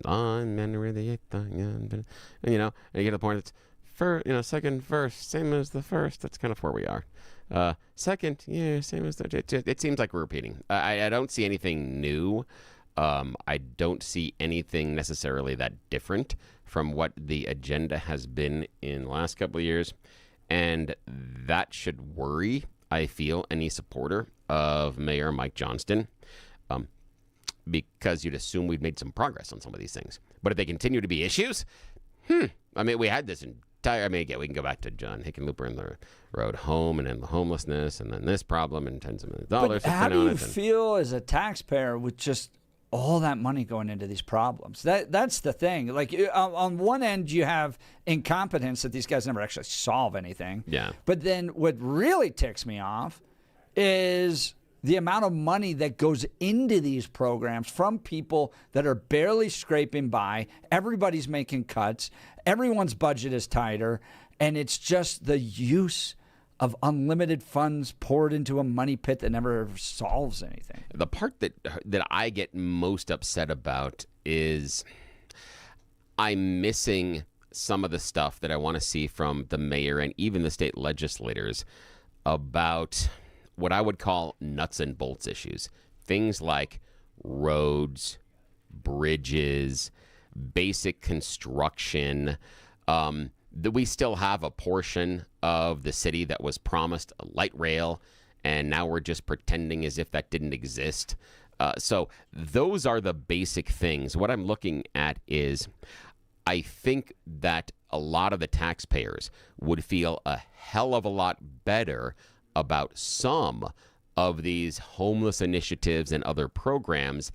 [SPEAKER 2] I'm really, and you know, and you get to the point that's second verse, same as the first. That's kind of where we are. Second, same as the. It seems like we're repeating. I don't see anything new. I don't see anything necessarily that different from what the agenda has been in the last couple of years. And that should worry, I feel, any supporter of Mayor Mike Johnston, because you'd assume we've made some progress on some of these things. But if they continue to be issues, I mean, we had this entire, again, we can go back to John Hickenlooper and the road home and then the homelessness and then this problem and tens of millions of dollars.
[SPEAKER 1] But how do you feel as a taxpayer with just all that money going into these problems? That's the thing. Like, on one end, you have incompetence that these guys never actually solve anything.
[SPEAKER 2] Yeah.
[SPEAKER 1] But then what really ticks me off is the amount of money that goes into these programs from people that are barely scraping by. Everybody's making cuts. Everyone's budget is tighter. And it's just the use of unlimited funds poured into a money pit that never solves anything.
[SPEAKER 2] The part that I get most upset about is I'm missing some of the stuff that I want to see from the mayor and even the state legislators about what I would call nuts and bolts issues. Things like roads, bridges, basic construction. That we still have a portion of the city that was promised a light rail, and now we're just pretending as if that didn't exist. So those are the basic things. What I'm looking at is I think that a lot of the taxpayers would feel a hell of a lot better about some of these homeless initiatives and other programs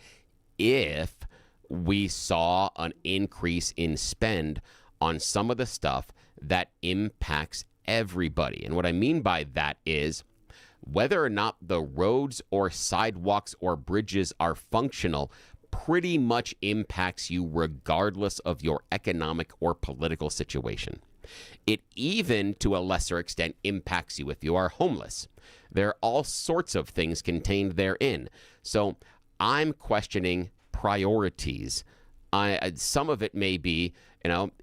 [SPEAKER 2] if we saw an increase in spend on some of the stuff that impacts everybody. And what I mean by that is whether or not the roads or sidewalks or bridges are functional pretty much impacts you regardless of your economic or political situation. It even, to a lesser extent, impacts you if you are homeless. There are all sorts of things contained therein. So I'm questioning priorities. Some of it may be,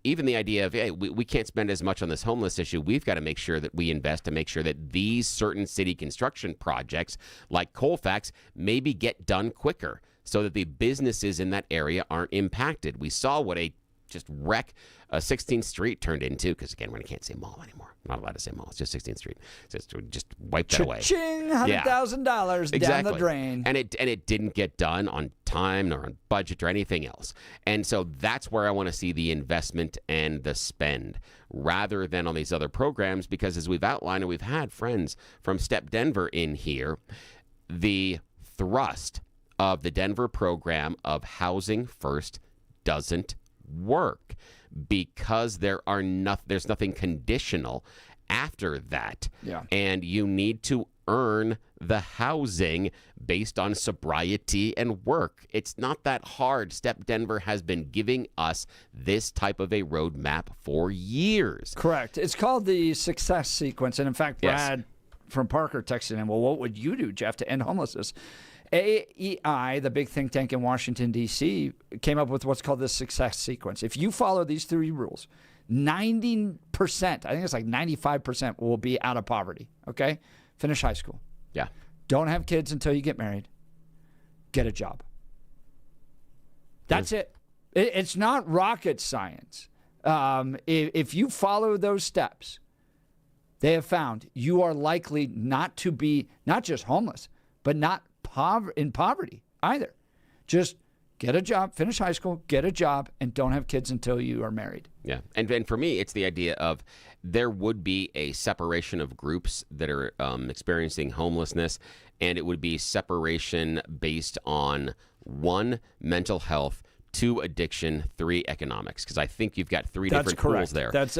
[SPEAKER 2] even the idea of, hey, we can't spend as much on this homeless issue. We've got to make sure that we invest to make sure that these certain city construction projects, like Colfax, maybe get done quicker so that the businesses in that area aren't impacted. We saw what a just wreck 16th Street turned into, because again, we can't say mall anymore. I'm not allowed to say mall. It's just 16th Street. Just wipe that away.
[SPEAKER 1] Cha-ching, $100,000 down the drain.
[SPEAKER 2] And it didn't get done on time or on budget or anything else. And so that's where I want to see the investment and the spend rather than on these other programs, because as we've outlined, and we've had friends from Step Denver in here, the thrust of the Denver program of Housing First doesn't work because there's nothing conditional after that.
[SPEAKER 1] Yeah.
[SPEAKER 2] And you need to earn the housing based on sobriety and work. It's not that hard. Step Denver has been giving us this type of a roadmap for years.
[SPEAKER 1] Correct. It's called the success sequence. And in fact, Brad from Parker texted in, well, what would you do, Jeff, to end homelessness? AEI, the big think tank in Washington, D.C., came up with what's called the success sequence. If you follow these 3 rules, 90%, I think it's like 95% will be out of poverty, okay? Finish high school.
[SPEAKER 2] Yeah.
[SPEAKER 1] Don't have kids until you get married. Get a job. That's it. It's not rocket science. If you follow those steps, they have found you are likely not to be not just homeless, but not in poverty either. Just get a job, finish high school, get a job, and don't have kids until you are married.
[SPEAKER 2] Yeah. And for me, it's the idea of there would be a separation of groups that are experiencing homelessness, and it would be separation based on 1, mental health, 2, addiction, 3, economics, because I think you've got 3 different pools there.
[SPEAKER 1] That's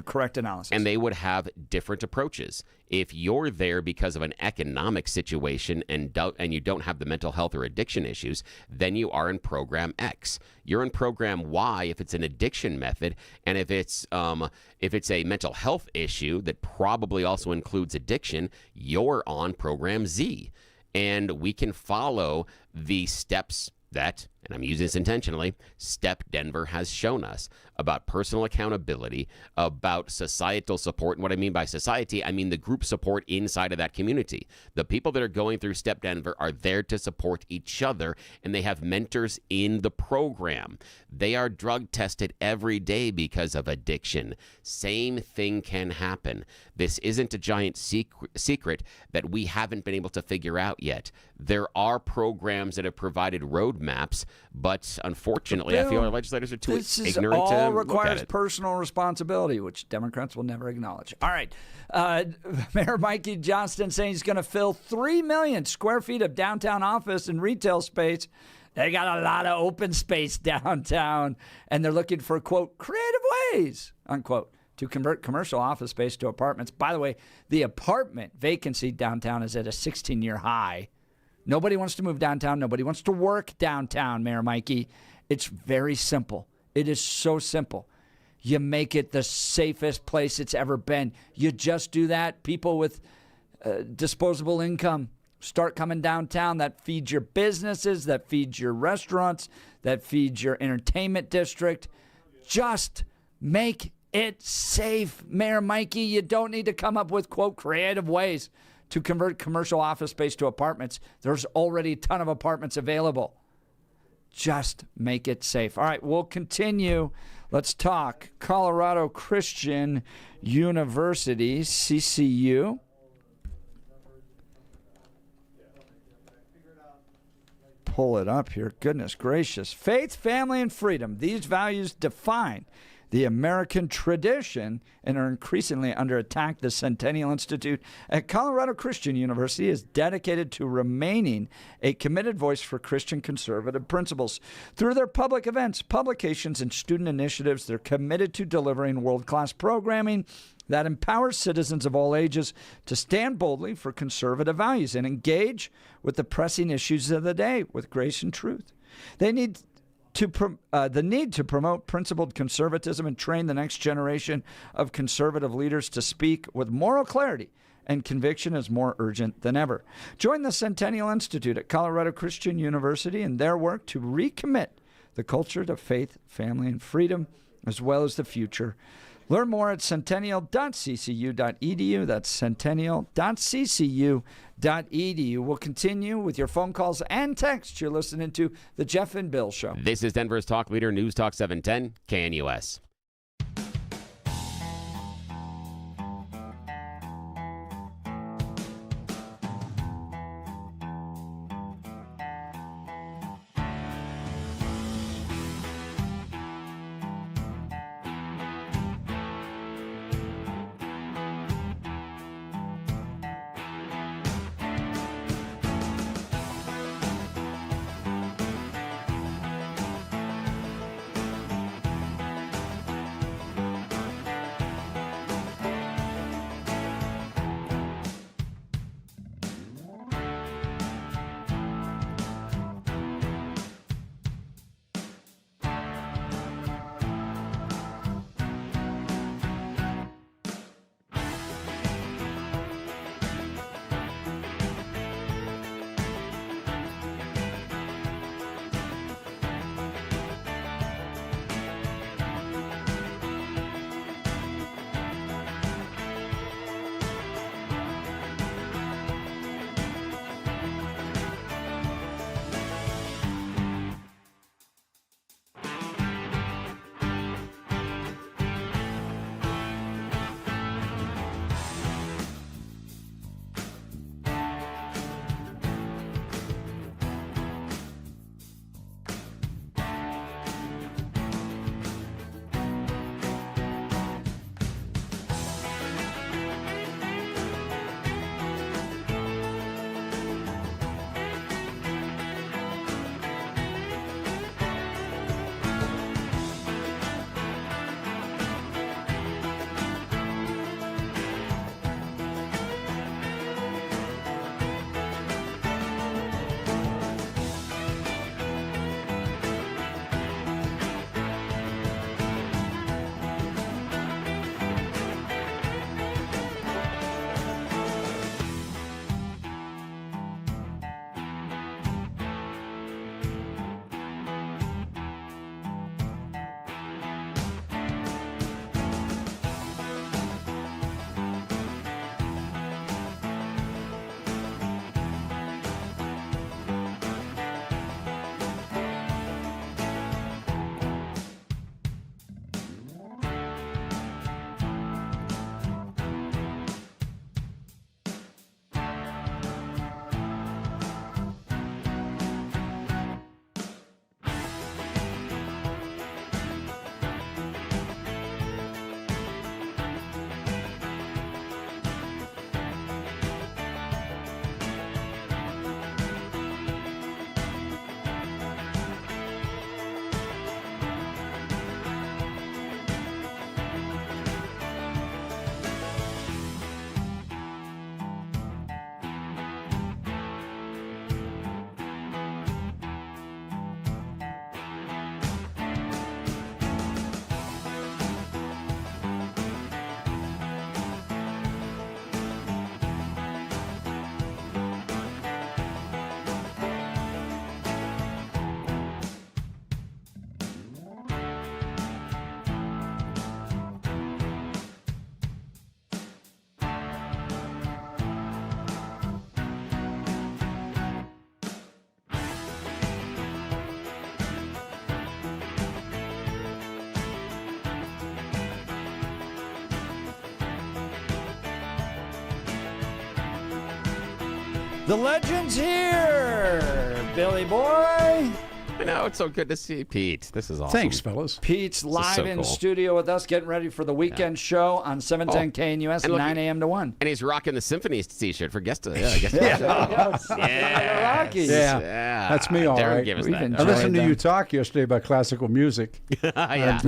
[SPEAKER 1] correct analysis.
[SPEAKER 2] And they would have different approaches. If you're there because of an economic situation and you don't have the mental health or addiction issues, then you are in program X. You're in program Y if it's an addiction method, and if it's a mental health issue that probably also includes addiction, you're on program Z. And we can follow the steps that, and I'm using this intentionally, Step Denver has shown us about personal accountability, about societal support. And what I mean by society, I mean the group support inside of that community. The people that are going through Step Denver are there to support each other, and they have mentors in the program. They are drug tested every day because of addiction. Same thing can happen. This isn't a giant secret that we haven't been able to figure out yet. There are programs that have provided roadmaps, but unfortunately, I feel our legislators are too ignorant to look at it.
[SPEAKER 1] This all requires personal responsibility, which Democrats will never acknowledge. All right. Mayor Mikey Johnston saying he's going to fill 3 million square feet of downtown office and retail space. They got a lot of open space downtown, and they're looking for, quote, creative ways, unquote, to convert commercial office space to apartments. By the way, the apartment vacancy downtown is at a 16-year high. Nobody wants to move downtown. Nobody wants to work downtown, Mayor Mikey. It's very simple. It is so simple. You make it the safest place it's ever been. You just do that. People with disposable income start coming downtown. That feeds your businesses, that feeds your restaurants, that feeds your entertainment district. Just make it safe, Mayor Mikey. You don't need to come up with, quote, creative ways to convert commercial office space to apartments. There's already a ton of apartments available. Just make it safe. All right, we'll continue. Let's talk Colorado Christian University, CCU. pull it up here. Goodness gracious. Faith, family, and freedom. These values define the American tradition and are increasingly under attack. The Centennial Institute at Colorado Christian University is dedicated to remaining a committed voice for Christian conservative principles. Through their public events, publications, and student initiatives, they're committed to delivering world-class programming that empowers citizens of all ages to stand boldly for conservative values and engage with the pressing issues of the day with grace and truth. The need to promote principled conservatism and train the next generation of conservative leaders to speak with moral clarity and conviction is more urgent than ever. Join the Centennial Institute at Colorado Christian University in their work to recommit the culture to faith, family, and freedom, as well as the future. Learn more at centennial.ccu.edu. That's centennial.ccu.edu. We'll continue with your phone calls and texts. You're listening to The Jeff and Bill Show.
[SPEAKER 2] This is Denver's Talk Leader, News Talk 710, KNUS.
[SPEAKER 1] The legend's here. Billy Boy.
[SPEAKER 2] I know, it's so good to see Pete. This is awesome.
[SPEAKER 5] Thanks, fellas.
[SPEAKER 1] Pete's live
[SPEAKER 2] so
[SPEAKER 1] in
[SPEAKER 2] cool.
[SPEAKER 1] studio with us, getting ready for the weekend show on 710 KNUS,
[SPEAKER 2] and look,
[SPEAKER 1] 9 a.m. to 1.
[SPEAKER 2] And he's rocking the Symphonies t-shirt for guest. Yeah,
[SPEAKER 1] Rockies.
[SPEAKER 5] Yeah. That's me, all
[SPEAKER 2] Darren
[SPEAKER 5] right.
[SPEAKER 2] gave us
[SPEAKER 1] We've
[SPEAKER 2] that.
[SPEAKER 1] enjoyed
[SPEAKER 5] I listened to
[SPEAKER 1] them.
[SPEAKER 5] you talk yesterday about classical music.
[SPEAKER 2] Yeah.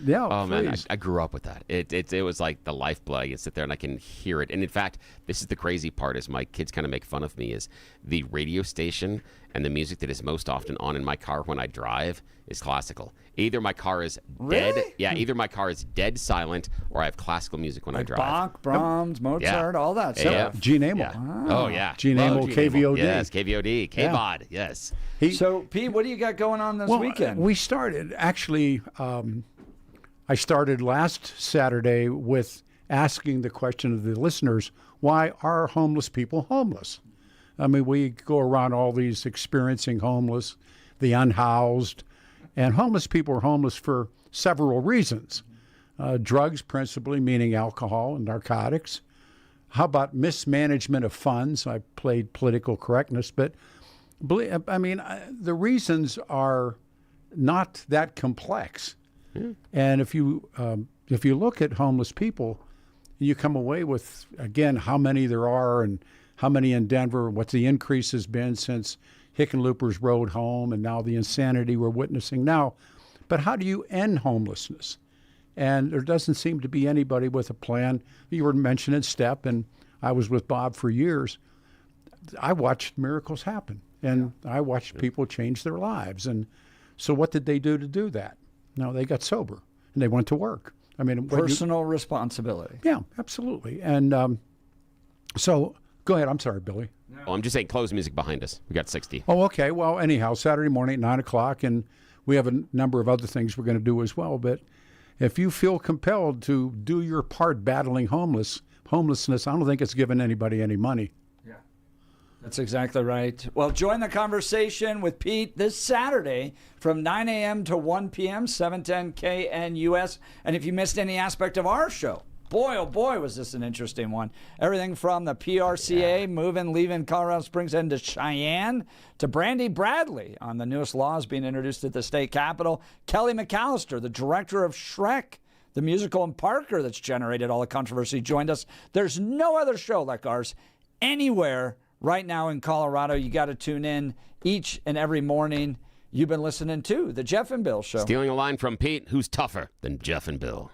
[SPEAKER 5] Yeah.
[SPEAKER 2] Oh man,
[SPEAKER 5] please.
[SPEAKER 2] I grew up with that. It was like the lifeblood. I can sit there and I can hear it. And in fact, this is the crazy part: is my kids kind of make fun of me. Is the radio station and the music that is most often on in my car when I drive is classical. Either my car is dead.
[SPEAKER 1] Really?
[SPEAKER 2] Yeah. Either my car is dead silent, or I have classical music when I drive.
[SPEAKER 1] Bach, Brahms, Mozart, all that
[SPEAKER 2] Yeah.
[SPEAKER 1] stuff.
[SPEAKER 5] Gene Amel.
[SPEAKER 2] Yeah. Oh yeah.
[SPEAKER 5] Gene
[SPEAKER 2] Love
[SPEAKER 5] Amel,
[SPEAKER 2] Gene
[SPEAKER 5] KVOD.
[SPEAKER 2] Yes, KVOD, KVOD. Yes.
[SPEAKER 1] So, Pete, what do you got going on this weekend?
[SPEAKER 5] We started, actually, I started last Saturday with asking the question of the listeners, why are homeless people homeless? I mean, we go around all these experiencing homeless, the unhoused, and homeless people are homeless for several reasons. Drugs, principally, meaning alcohol and narcotics. How about mismanagement of funds? I played political correctness, but the reasons are not that complex. And if you look at homeless people, you come away with, again, how many there are and how many in Denver, what the increase has been since Hickenlooper's Road Home, and now the insanity we're witnessing now. But how do you end homelessness? And there doesn't seem to be anybody with a plan. You were mentioning STEP, and I was with Bob for years. I watched miracles happen, and I watched people change their lives. And so what did they do to do that? No, they got sober, and they went to work. I mean,
[SPEAKER 1] Personal responsibility.
[SPEAKER 5] Yeah, absolutely. And so go ahead. I'm sorry, Billy.
[SPEAKER 2] Oh, I'm just saying, close music behind us. We got 60.
[SPEAKER 5] Oh, okay. Well, anyhow, Saturday morning at 9 o'clock, and we have a number of other things we're going to do as well. But if you feel compelled to do your part battling homelessness, I don't think it's giving anybody any money.
[SPEAKER 1] That's exactly right. Well, join the conversation with Pete this Saturday from 9 a.m. to 1 p.m., 710 KNUS. And if you missed any aspect of our show, boy, oh boy, was this an interesting one. Everything from the PRCA leaving Colorado Springs into Cheyenne, to Brandy Bradley on the newest laws being introduced at the state capitol, Kelly McAllister, the director of Shrek, the musical in Parker that's generated all the controversy, joined us. There's no other show like ours anywhere right now in Colorado. You got to tune in each and every morning. You've been listening to The Jeff and Bill Show.
[SPEAKER 2] Stealing a line from Pete, who's tougher than Jeff and Bill?